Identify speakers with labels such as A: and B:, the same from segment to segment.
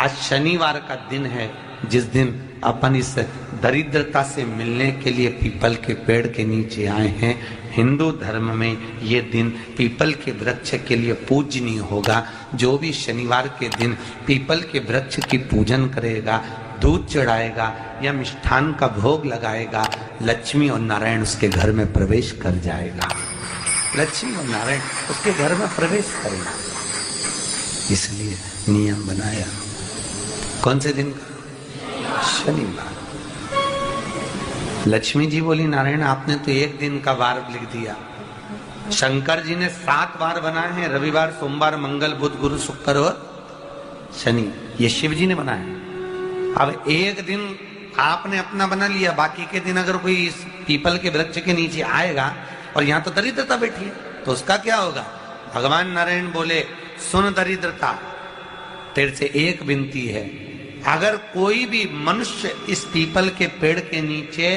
A: आज शनिवार का दिन है, जिस दिन अपन इस दरिद्रता से मिलने के लिए पीपल के पेड़ के नीचे आए हैं। हिंदू धर्म में ये दिन पीपल के वृक्ष के लिए पूजनीय होगा। जो भी शनिवार के दिन पीपल के वृक्ष की पूजन करेगा, दूध चढ़ाएगा या मिष्ठान का भोग लगाएगा, लक्ष्मी और नारायण उसके घर में प्रवेश कर जाएगा। लक्ष्मी और नारायण उसके घर में प्रवेश करेगा। इसलिए नियम बनाया। कौन से दिन का? शनिवार। लक्ष्मी जी बोली, नारायण आपने तो एक दिन का वार लिख दिया। शंकर जी ने 7 वार बनाए हैं, रविवार, सोमवार, मंगल, बुध, गुरु, शुक्र और शनि। ये शिव जी ने बनाए। अब एक दिन आपने अपना बना लिया, बाकी के दिन अगर कोई इस पीपल के वृक्ष के नीचे आएगा और यहाँ तो दरिद्रता बैठी है, तो उसका क्या होगा? भगवान नारायण बोले, सुन दरिद्रता, तेरे से एक विनती है, अगर कोई भी मनुष्य इस पीपल के पेड़ के नीचे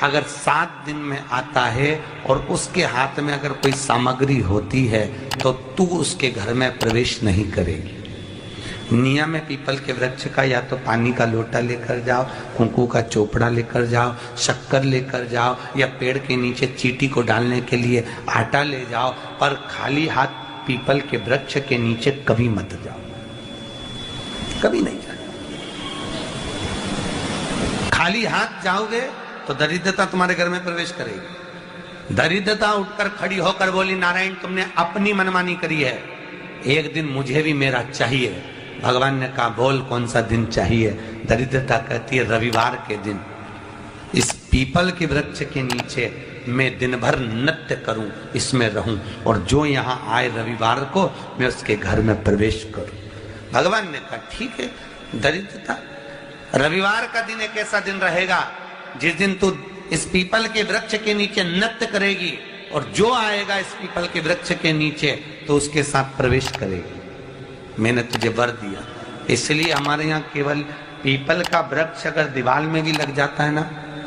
A: अगर 7 दिन में आता है और उसके हाथ में अगर कोई सामग्री होती है तो तू उसके घर में प्रवेश नहीं करेगी। नियम है पीपल के वृक्ष का, या तो पानी का लोटा लेकर जाओ, कुंकू का चोपड़ा लेकर जाओ, शक्कर लेकर जाओ, या पेड़ के नीचे चींटी को डालने के लिए आटा ले जाओ, पर खाली हाथ पीपल के वृक्ष के नीचे कभी मत जाओ, कभी नहीं जाओ। खाली हाथ जाओगे तो दरिद्रता तुम्हारे घर में प्रवेश करेगी। दरिद्रता उठकर खड़ी होकर बोली, नारायण तुमने अपनी मनमानी करी है, एक दिन मुझे भी मेरा चाहिए। भगवान ने कहा, बोल कौन सा दिन चाहिए? दरिद्रता कहती है, रविवार के दिन इस पीपल के वृक्ष के नीचे मैं दिन भर नृत्य करूं, इसमें रहूं, और जो यहाँ आए रविवार को मैं उसके घर में प्रवेश करूं। भगवान ने कहा, ठीक है। दरिद्रता, रविवार का दिन एक ऐसा दिन रहेगा जिस दिन तू इस पीपल के वृक्ष के नीचे नृत्य करेगी और जो आएगा इस पीपल के वृक्ष के नीचे तो उसके साथ प्रवेश करेगी। मैंने तुझे वर दिया। इसलिए हमारे यहाँ केवल पीपल का वृक्ष अगर दीवार में भी लग जाता है ना,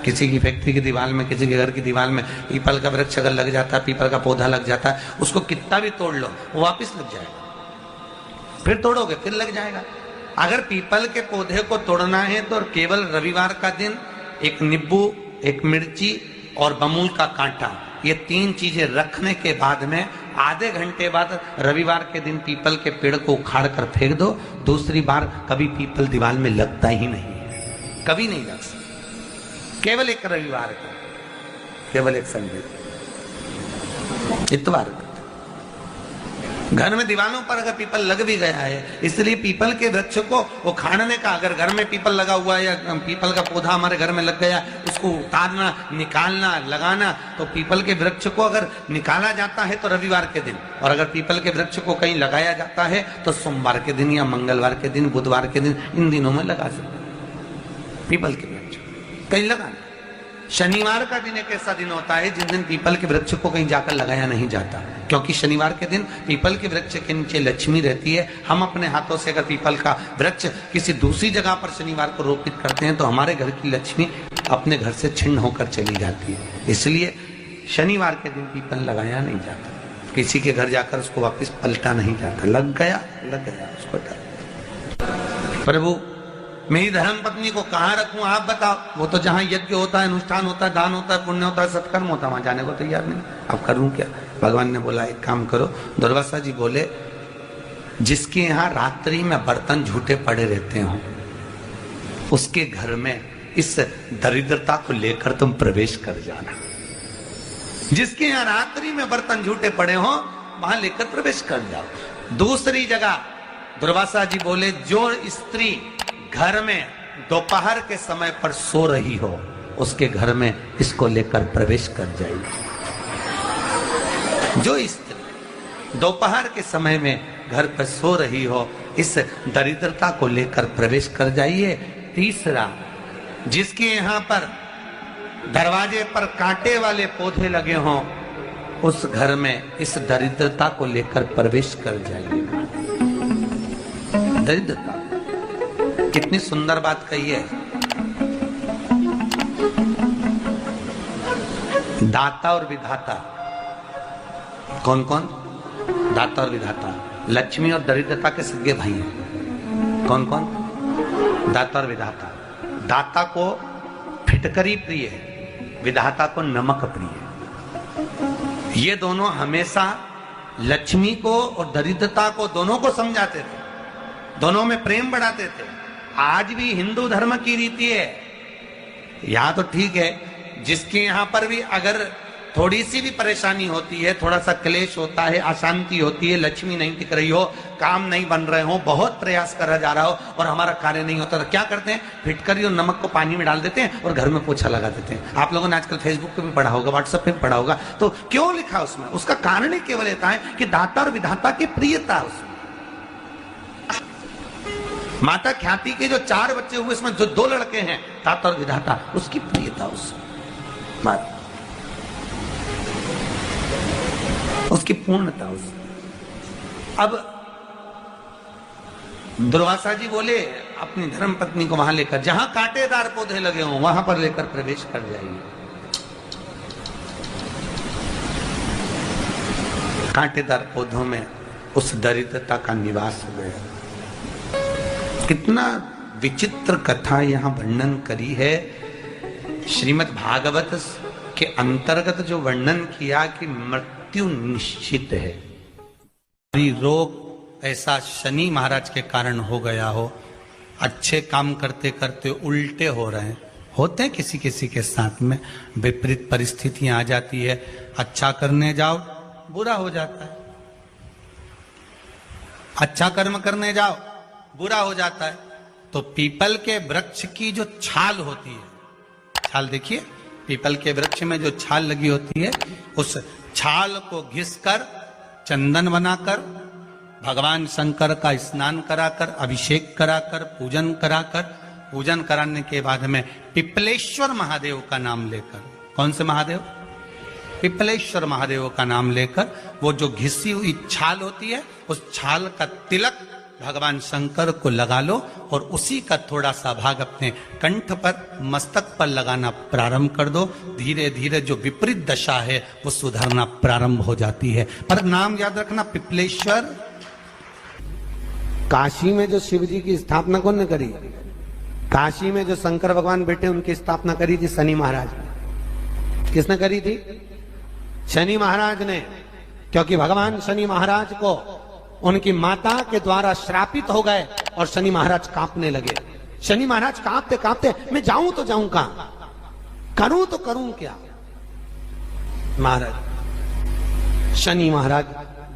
A: किसी की फैक्ट्री की दीवार में, किसी के घर की दीवार में पीपल का वृक्ष अगर लग जाता है, पीपल का पौधा लग जाता है, उसको कितना भी तोड़ लो वो वापिस लग जाएगा। फिर तोड़ोगे फिर लग जाएगा। अगर पीपल के पौधे को तोड़ना है तो केवल रविवार का दिन एक नींबू, एक मिर्ची और बमूल का कांटा, ये 3 चीजें रखने के बाद में आधे घंटे बाद रविवार के दिन पीपल के पेड़ को उखाड़ कर फेंक दो। दूसरी बार कभी पीपल दीवार में लगता ही नहीं है, कभी नहीं लग सकता। केवल एक रविवार का, केवल एक संडे, इतवार का। घर में दीवारों पर अगर पीपल लग भी गया है, इसलिए पीपल के वृक्ष को उखाड़ने का, अगर घर में पीपल लगा हुआ है या पीपल का पौधा हमारे घर में लग गया, उसको उतारना, निकालना, लगाना, तो पीपल के वृक्ष को अगर निकाला जाता है तो रविवार के दिन, और अगर पीपल के वृक्ष को कहीं लगाया जाता है तो सोमवार के दिन या मंगलवार के दिन, बुधवार के दिन, इन दिनों में लगा सकते पीपल के वृक्ष कहीं लगाना। शनिवार का दिन एक ऐसा दिन होता है जिस दिन पीपल के वृक्ष को कहीं जाकर लगाया नहीं जाता, क्योंकि शनिवार के दिन पीपल के वृक्ष के नीचे लक्ष्मी रहती है। हम अपने हाथों से अगर पीपल का वृक्ष किसी दूसरी जगह पर शनिवार को रोपित करते हैं तो हमारे घर की लक्ष्मी अपने घर से छिन्न होकर चली जाती है। इसलिए शनिवार के दिन पीपल लगाया नहीं जाता, किसी के घर जाकर उसको वापस पलटा नहीं जाता। लग गया उसको डर। प्रभु मेरी धर्म पत्नी को कहाँ रखूं आप बताओ? वो तो जहाँ यज्ञ होता है, अनुष्ठान होता है, दान होता है, पुण्य होता है, सत्कर्म होता है, वहां जाने को तैयार नहीं। अब करूं क्या? भगवान ने बोला, एक काम करो। दुर्वासा जी बोले, जिसके यहाँ रात्रि में बर्तन झूठे पड़े रहते हो उसके घर में इस दरिद्रता को लेकर तुम प्रवेश कर जाना। जिसके यहाँ रात्रि में बर्तन झूठे पड़े हो वहां लेकर प्रवेश कर जाओ। दूसरी जगह दुर्वासा जी बोले, जो स्त्री घर में दोपहर के समय पर सो रही हो उसके घर में इसको लेकर प्रवेश कर जाएगी। जो स्त्री दोपहर के समय में घर पर सो रही हो इस दरिद्रता को लेकर प्रवेश कर जाइए। तीसरा, जिसके यहाँ पर दरवाजे पर कांटे वाले पौधे लगे हों उस घर में इस दरिद्रता को लेकर प्रवेश कर जाइए। दरिद्रता, कितनी सुंदर बात कही है। दाता और विधाता, कौन कौन? दाता और विधाता। लक्ष्मी और दरिद्रता के सगे भाई हैं। कौन कौन? दाता और विधाता। दाता को फिटकरी प्रिय है, विधाता को नमक प्रिय है। ये दोनों हमेशा लक्ष्मी को और दरिद्रता को दोनों को समझाते थे, दोनों में प्रेम बढ़ाते थे। आज भी हिंदू धर्म की रीति है, यहां तो ठीक है, जिसके यहां पर भी अगर थोड़ी सी भी परेशानी होती है, थोड़ा सा क्लेश होता है, अशांति होती है, लक्ष्मी नहीं टिक रही हो, काम नहीं बन रहे हो, बहुत प्रयास करा जा रहा हो और हमारा कार्य नहीं होता, तो क्या करते हैं? फिटकरी और नमक को पानी में डाल देते हैं और घर में पोछा लगा देते हैं। आप लोगों ने आजकल फेसबुक पे भी पढ़ा होगा, व्हाट्सएप पे भी पढ़ा होगा। तो क्यों लिखा उसमें? उसका कारण ही केवल इतना है कि दाता और विधाता की प्रियता उसमें। माता ख्याति के जो 4 बच्चे हुए, इसमें जो 2 लड़के हैं, दाता और विधाता, उसकी प्रियता उसमें, उसकी पूर्णता उसमें। अब दुर्वासा जी बोले अपनी धर्म पत्नी को वहां लेकर, जहां कांटेदार पौधे लगे हों वहां पर लेकर प्रवेश कर जाइए। कांटेदार पौधों में उस दरिद्रता का निवास हो गया। कितना विचित्र कथा यहां वर्णन करी है। श्रीमद् भागवत के अंतर्गत जो वर्णन किया कि मृत्यु निश्चित है, रोग ऐसा शनि महाराज के कारण हो गया हो, अच्छे काम करते करते उल्टे हो रहे हैं, होते हैं किसी किसी के साथ में, विपरीत परिस्थितियां आ जाती है, अच्छा करने जाओ बुरा हो जाता है, अच्छा कर्म करने जाओ बुरा हो जाता है। तो पीपल के वृक्ष की जो छाल होती है, छाल देखिए, पीपल के वृक्ष में जो छाल लगी होती है, उस छाल को घिसकर चंदन बनाकर भगवान शंकर का स्नान कराकर, अभिषेक कराकर, पूजन कराकर, पूजन कराने के बाद में पिपलेश्वर महादेव का नाम लेकर, कौन से महादेव? पिपलेश्वर महादेव का नाम लेकर वो जो घिसी हुई छाल होती है, उस छाल का तिलक भगवान शंकर को लगा लो और उसी का थोड़ा सा भाग अपने कंठ पर, मस्तक पर लगाना प्रारंभ कर दो। धीरे धीरे जो विपरीत दशा है वो सुधरना प्रारंभ हो जाती है। पर नाम याद रखना, पिपलेश्वर। काशी में जो शिव जी की स्थापना कौन ने करी? काशी में जो शंकर भगवान बैठे उनकी स्थापना करी थी शनि महाराज ने। किसने करी थी? शनि महाराज ने। क्योंकि भगवान शनि महाराज को उनकी माता के द्वारा श्रापित हो गए और शनि महाराज कांपने लगे। शनि महाराज कांपते कांपते, मैं जाऊं तो जाऊं कहां, करूं तो करूं क्या? महाराज, शनि महाराज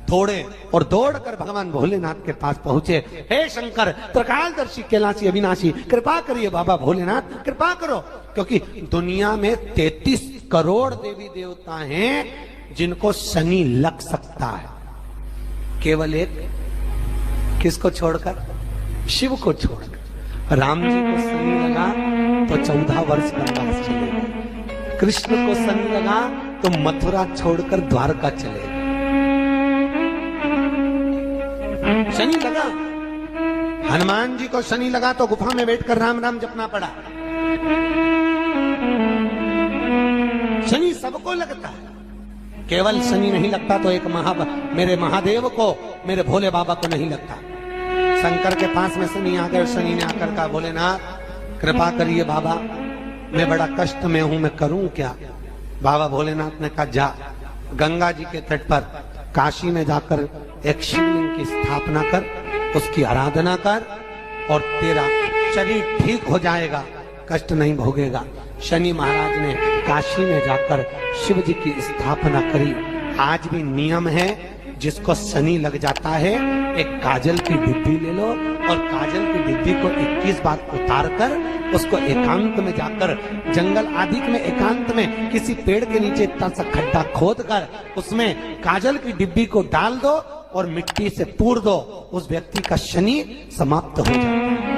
A: दौड़े और दौड़कर भगवान भोलेनाथ के पास पहुंचे। हे शंकर, त्रिकालदर्शी, कैलाशी, अविनाशी, कृपा करिए बाबा भोलेनाथ, कृपा करो। क्योंकि दुनिया में 33 करोड़ देवी देवता हैं जिनको शनि लग सकता है, केवल एक, किसको छोड़कर? शिव को छोड़कर। राम जी को शनि लगा तो 14 वर्ष वनवास चले गए। कृष्ण को शनि लगा तो मथुरा छोड़कर द्वारका चले गए। शनि लगा। हनुमान जी को शनि लगा तो गुफा में बैठकर राम राम जपना पड़ा। शनि सबको लगता है, केवल शनि नहीं लगता तो एक मेरे महादेव को, मेरे भोले बाबा को नहीं लगता। शंकर के पास में शनि आ गए। शनि ने आकर कहा, भोलेनाथ कृपा करिए बाबा, मैं बड़ा कष्ट में हूं, मैं करूं क्या? बाबा भोलेनाथ ने कहा, जा गंगा जी के तट पर काशी में जाकर एक शिवलिंग की स्थापना कर, उसकी आराधना कर और तेरा शरीर ठीक हो जाएगा, कष्ट नहीं भोगेगा। शनि महाराज ने काशी में जाकर शिव जी की स्थापना करी। आज भी नियम है, जिसको शनि लग जाता है, एक काजल की डिब्बी ले लो और काजल की डिब्बी को 21 बार उतार कर उसको एकांत में जाकर, जंगल आदि में एकांत में किसी पेड़ के नीचे इतना सा खड्डा खोद कर उसमें काजल की डिब्बी को डाल दो और मिट्टी से पूर दो, उस व्यक्ति का शनि समाप्त हो जाता है।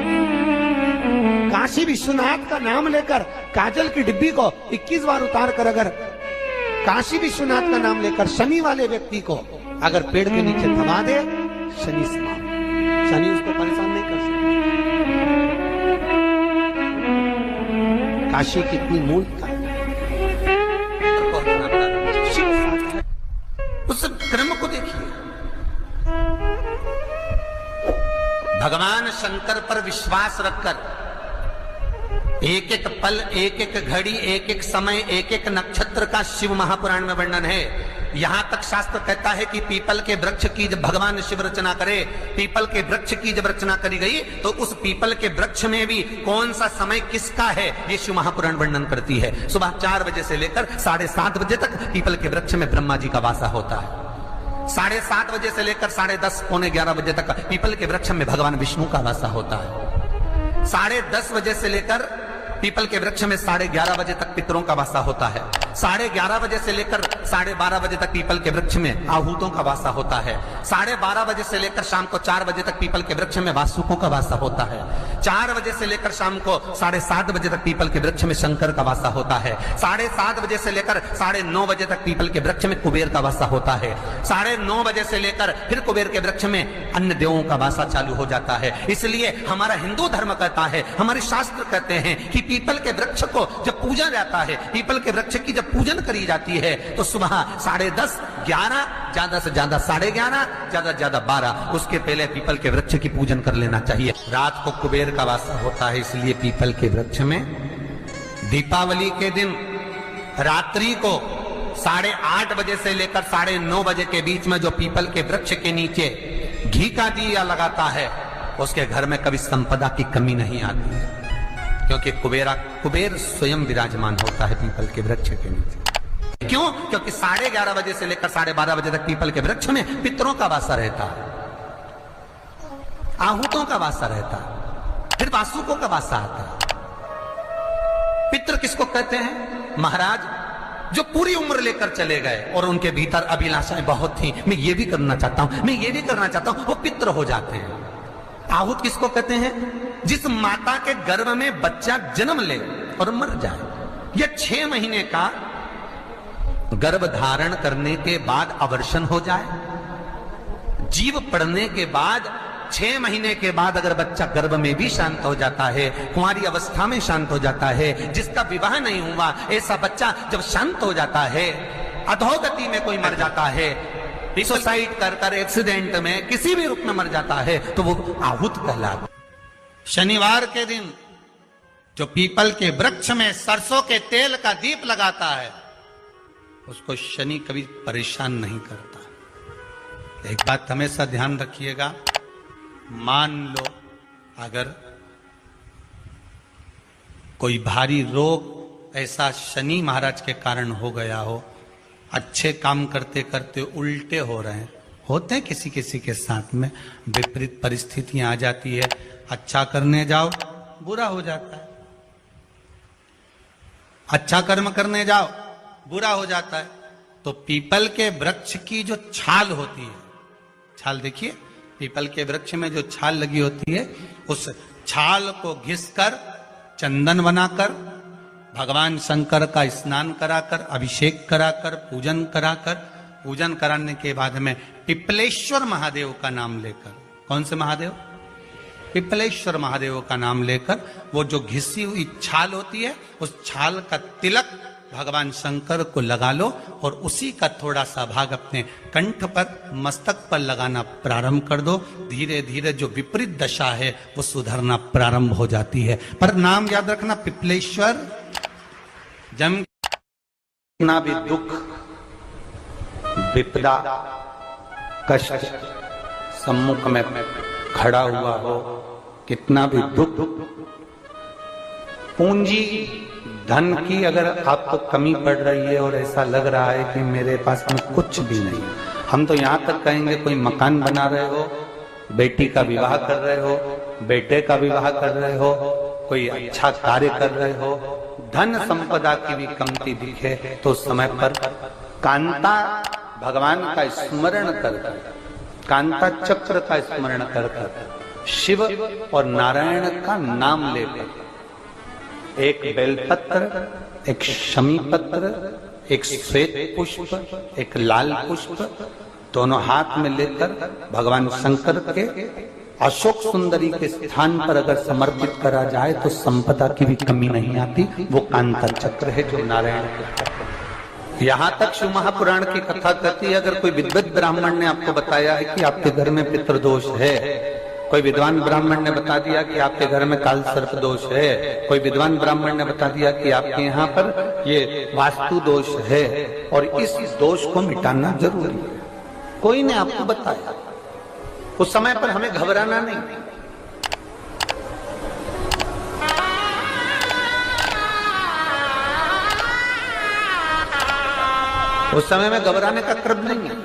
A: काशी विश्वनाथ का नाम लेकर काजल की डिब्बी को 21 बार उतार कर अगर काशी विश्वनाथ का नाम लेकर शनि वाले व्यक्ति को अगर पेड़ के नीचे दबा दे, शनि समाप्त, शनि उसको परेशान नहीं कर सकता। काशी कितनी मूलता है, उस क्रम को देखिए। भगवान शंकर पर विश्वास रखकर एक एक पल, एक एक घड़ी, एक एक समय, एक एक नक्षत्र का शिव महापुराण में वर्णन है। यहां तक शास्त्र कहता है कि पीपल के वृक्ष की जब भगवान शिव रचना करे, पीपल के वृक्ष की जब रचना करी गई तो उस पीपल के वृक्ष में भी कौन सा समय किसका है ये शिव महापुराण वर्णन करती है। सुबह 4 बजे से लेकर 7:30 बजे तक पीपल के वृक्ष में ब्रह्मा जी का वासा होता है। 7:30 बजे से लेकर 10:30 पौने 11 बजे तक पीपल के वृक्ष में भगवान विष्णु का वासा होता है। 10:30 बजे से लेकर पीपल के वृक्ष में 11:30 बजे तक पितरों का वासा होता है। 11:30 बजे से लेकर 12:30 बजे तक पीपल के वृक्ष में आहूतों का वासा होता है। 12:30 बजे से लेकर शाम को 4 बजे तक पीपल के वृक्ष में वासुकों का वासा होता है। 4 बजे से लेकर शाम को 7:30 बजे तक पीपल के वृक्ष में शंकर का वासा होता है। 7:30 बजे से लेकर 9:30 बजे तक पीपल के वृक्ष में कुबेर का वासा होता है। 9:30 बजे से लेकर फिर कुबेर के वृक्ष में अन्य देवों का वासा चालू हो जाता है। इसलिए हमारा हिंदू धर्म कहता है, हमारे शास्त्र कहते हैं कि पीपल के वृक्ष को जब पूजा जाता है, पीपल के वृक्ष की जब पूजन करी जाती है तो सुबह 10:30, 11, ज्यादा से ज्यादा 11:30, ज्यादा से ज्यादा 12, उसके पहले पीपल के वृक्ष की पूजन कर लेना चाहिए। रात को कुबेर का वासा होता है, इसलिए पीपल के वृक्ष में दीपावली के दिन रात्रि को 8:30 बजे से लेकर 9:30 बजे के बीच में जो पीपल के वृक्ष के नीचे घी का दिया लगाता है उसके घर में कभी संपदा की कमी नहीं आती है, क्योंकि कुबेर स्वयं विराजमान होता है पीपल के वृक्ष के नीचे। क्यों? क्योंकि 11:30 बजे से लेकर 12:30 बजे तक पीपल के वृक्ष में पितरों का वासा रहता है, आहूतों का वासा रहता है, फिर वासुकों का वासा आता है। पितृ किसको कहते हैं? महाराज जो पूरी उम्र लेकर चले गए और उनके भीतर अभिलाषाएं बहुत थी, मैं ये भी करना चाहता हूं, मैं ये भी करना चाहता हूं, वो पितृ हो जाते हैं। आहूत किसको कहते हैं? जिस माता के गर्भ में बच्चा जन्म ले और मर जाए या 6 महीने का गर्भ धारण करने के बाद अवर्षण हो जाए, जीव पड़ने के बाद 6 महीने के बाद अगर बच्चा गर्भ में भी शांत हो जाता है, कुंवारी अवस्था में शांत हो जाता है, जिसका विवाह नहीं हुआ ऐसा बच्चा जब शांत हो जाता है, अधोगति में कोई मर जाता है, सुसाइड कर एक्सीडेंट में किसी भी रूप में मर जाता है तो वो आहूत कहलाता है। शनिवार के दिन जो पीपल के वृक्ष में सरसों के तेल का दीप लगाता है उसको शनि कभी परेशान नहीं करता। एक बात हमेशा ध्यान रखिएगा, मान लो अगर कोई भारी रोग ऐसा शनि महाराज के कारण हो गया हो, अच्छे काम करते करते उल्टे हो रहे हैं, होते हैं किसी किसी के साथ में, विपरीत परिस्थितियां आ जाती है, अच्छा करने जाओ बुरा हो जाता है, अच्छा कर्म करने जाओ बुरा हो जाता है। तो पीपल के वृक्ष की जो छाल होती है, छाल देखिए, पीपल के वृक्ष में जो छाल लगी होती है उस छाल को घिसकर चंदन बनाकर भगवान शंकर का स्नान कराकर, अभिषेक कराकर, पूजन कराने के बाद में पिपलेश्वर महादेव का नाम लेकर, कौन से महादेव? पिपलेश्वर महादेव का नाम लेकर वो जो घिसी हुई छाल होती है उस छाल का तिलक भगवान शंकर को लगा लो और उसी का थोड़ा सा भाग अपने कंठ पर, मस्तक पर लगाना प्रारंभ कर दो। धीरे धीरे जो विपरीत दशा है वो सुधरना प्रारंभ हो जाती है। पर नाम याद रखना, पिपलेश्वर। जम कितना भी दुख, विपदा, कष्ट सम्मुख में खड़ा हुआ हो, कितना भी दुख, पूंजी धन की अगर आपको कमी पड़ रही है और ऐसा लग रहा है कि मेरे पास में कुछ भी नहीं, हम तो यहां तक कहेंगे कोई मकान बना रहे हो, बेटी का विवाह कर रहे हो, बेटे का विवाह कर रहे हो, कोई अच्छा कार्य कर रहे हो, धन संपदा की भी कमती दिखे तो समय पर कांता भगवान का स्मरण कर, कांता चक्र का स्मरण कर, शिव और नारायण का नाम लेकर, एक बेलपत्र, एक शमी पत्र, एक श्वेत पुष्प, एक लाल पुष्प, दोनों हाथ में लेकर भगवान शंकर के अशोक सुंदरी के स्थान पर अगर समर्पित करा जाए तो संपदा की भी कमी नहीं आती। वो कांता चक्र है जो नारायण के। यहां तक शिव महापुराण की कथा कहती है, अगर कोई विद्वत ब्राह्मण ने आपको बताया है कि आपके घर में पितृदोष है, कोई विद्वान ब्राह्मण ने बता दिया कि आपके घर में काल सर्प दोष है, कोई विद्वान ब्राह्मण ने बता दिया कि आपके यहाँ पर ये वास्तु दोष है, और इस दोष को मिटाना जरूरी है। कोई ने आपको बताया, उस समय पर हमें घबराना नहीं। उस समय में घबराने का क्रम नहीं है।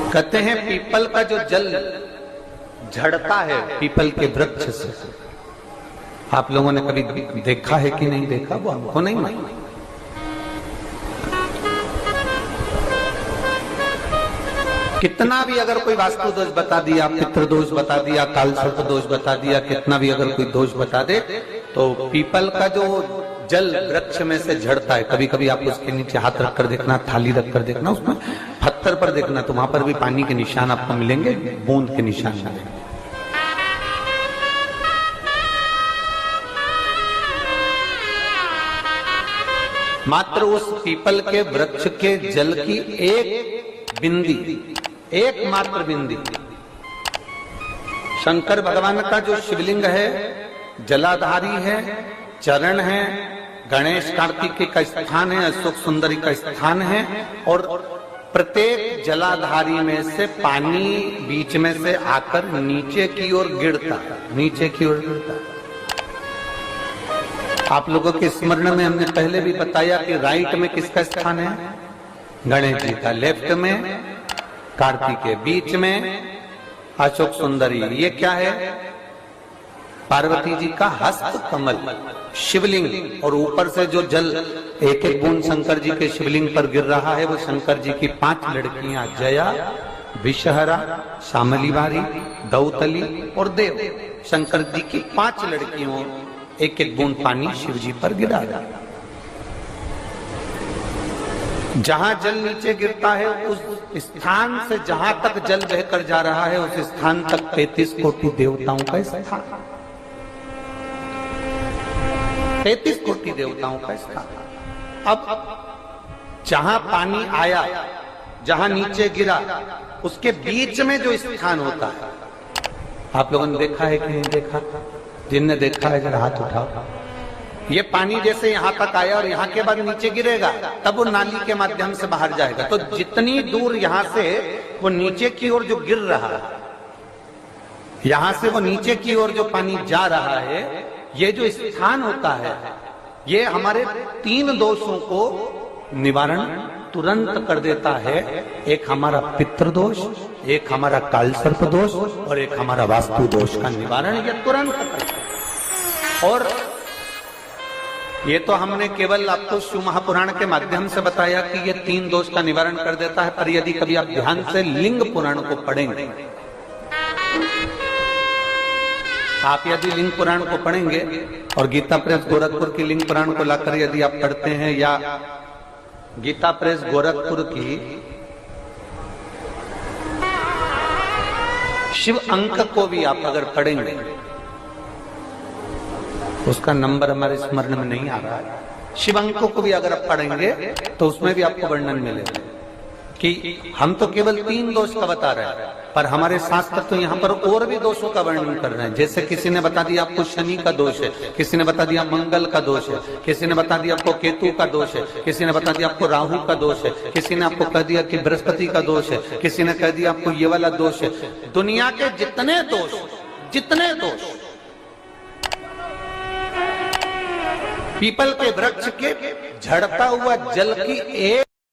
A: कहते हैं पीपल का जो जल झड़ता है पीपल के वृक्ष से, आप लोगों ने कभी देखा है कि नहीं देखा, वो हमको नहीं मालूम। कितना भी अगर कोई वास्तु दोष बता दिया, पितृ दोष बता दिया, काल सर्प दोष बता दिया, कितना भी अगर कोई दोष बता दे, तो पीपल का जो जल वृक्ष में से झड़ता है, कभी कभी आप उसके नीचे हाथ रखकर देखना, थाली रखकर देखना, उसमें पत्थर पर देखना, तो वहां पर भी पानी के निशान आपको मिलेंगे, बूंद के निशान मिलेंगे। मात्र उस पीपल के वृक्ष के जल की एक बिंदी, एकमात्र बिंदी, शंकर भगवान का जो शिवलिंग है, जलाधारी है, चरण है, गणेश कार्तिकेय का स्थान है, अशोक सुंदरी का स्थान है, और प्रत्येक जलाधारी में से पानी बीच में से आकर नीचे की ओर गिरता है, नीचे की ओर गिरता है। आप लोगों के स्मरण में हमने पहले भी बताया कि राइट में किसका स्थान है, गणेश जी का, लेफ्ट में कार्तिकेय, बीच में अशोक सुंदरी। ये क्या है, पार्वती जी का हस्त कमल शिवलिंग, और ऊपर से जो जल एक एक बूंद शंकर जी के शिवलिंग पर गिर रहा है, वो शंकर जी की 5 लड़कियां, जया, विषहरा, शामलीवारी, दौतली और देव, शंकर जी की 5 लड़कियों एक एक बूंद पानी शिव जी पर गिरा रहा। जहां जल नीचे गिरता है उस स्थान से जहां तक जल बहकर जा रहा है, उस स्थान तक 33 कोटि देवताओं का स्थान, 33 कोटि देवताओं का स्थान। अब जहां पानी आया, जहां नीचे गिरा, उसके बीच में जो स्थान होता है, आप लोगों ने देखा है कि नहीं देखा? जिनने देखा है जरा हाथ उठाओ। ये पानी जैसे यहां तक आया और यहां के बाद नीचे गिरेगा, तब वो नाली के माध्यम से बाहर जाएगा। तो जितनी दूर यहां से वो नीचे की ओर जो गिर रहा है, यहां से वो नीचे की ओर जो पानी जा रहा है, ये जो स्थान होता है, ये हमारे 3 दोषों को निवारण तुरंत कर देता है। एक हमारा पितृ दोष, एक हमारा काल सर्प दोष, और एक हमारा वास्तु दोष का निवारण ये तुरंत करता है। और ये तो हमने केवल आपको शिव महापुराण के माध्यम से बताया कि ये 3 दोष का निवारण कर देता है, पर यदि कभी आप ध्यान से लिंग पुराण को पढ़ेंगे, आप यदि लिंग पुराण को पढ़ेंगे और गीता प्रेस गोरखपुर की लिंग पुराण को लाकर यदि आप पढ़ते हैं, या गीता प्रेस गोरखपुर की शिव अंक को भी आप अगर पढ़ेंगे, उसका नंबर हमारे स्मरण में नहीं आ रहा है, शिव अंकों को भी अगर आप पढ़ेंगे तो उसमें भी आपको वर्णन मिलेगा कि हम तो केवल 3 दोष का बता रहे हैं, पर हमारे शास्त्र तो यहाँ पर और भी दोषों का वर्णन कर रहे हैं। जैसे किसी ने बता दिया आपको शनि का दोष है, किसी ने बता दिया मंगल का दोष है, किसी ने बता दिया आपको केतु का दोष है, किसी ने बता दिया आपको राहु का दोष है, किसी ने आपको कह दिया कि बृहस्पति का दोष है, किसी ने कह दिया आपको ये वाला दोष है। दुनिया के जितने दोष पीपल के वृक्ष के झड़ता हुआ जल की एक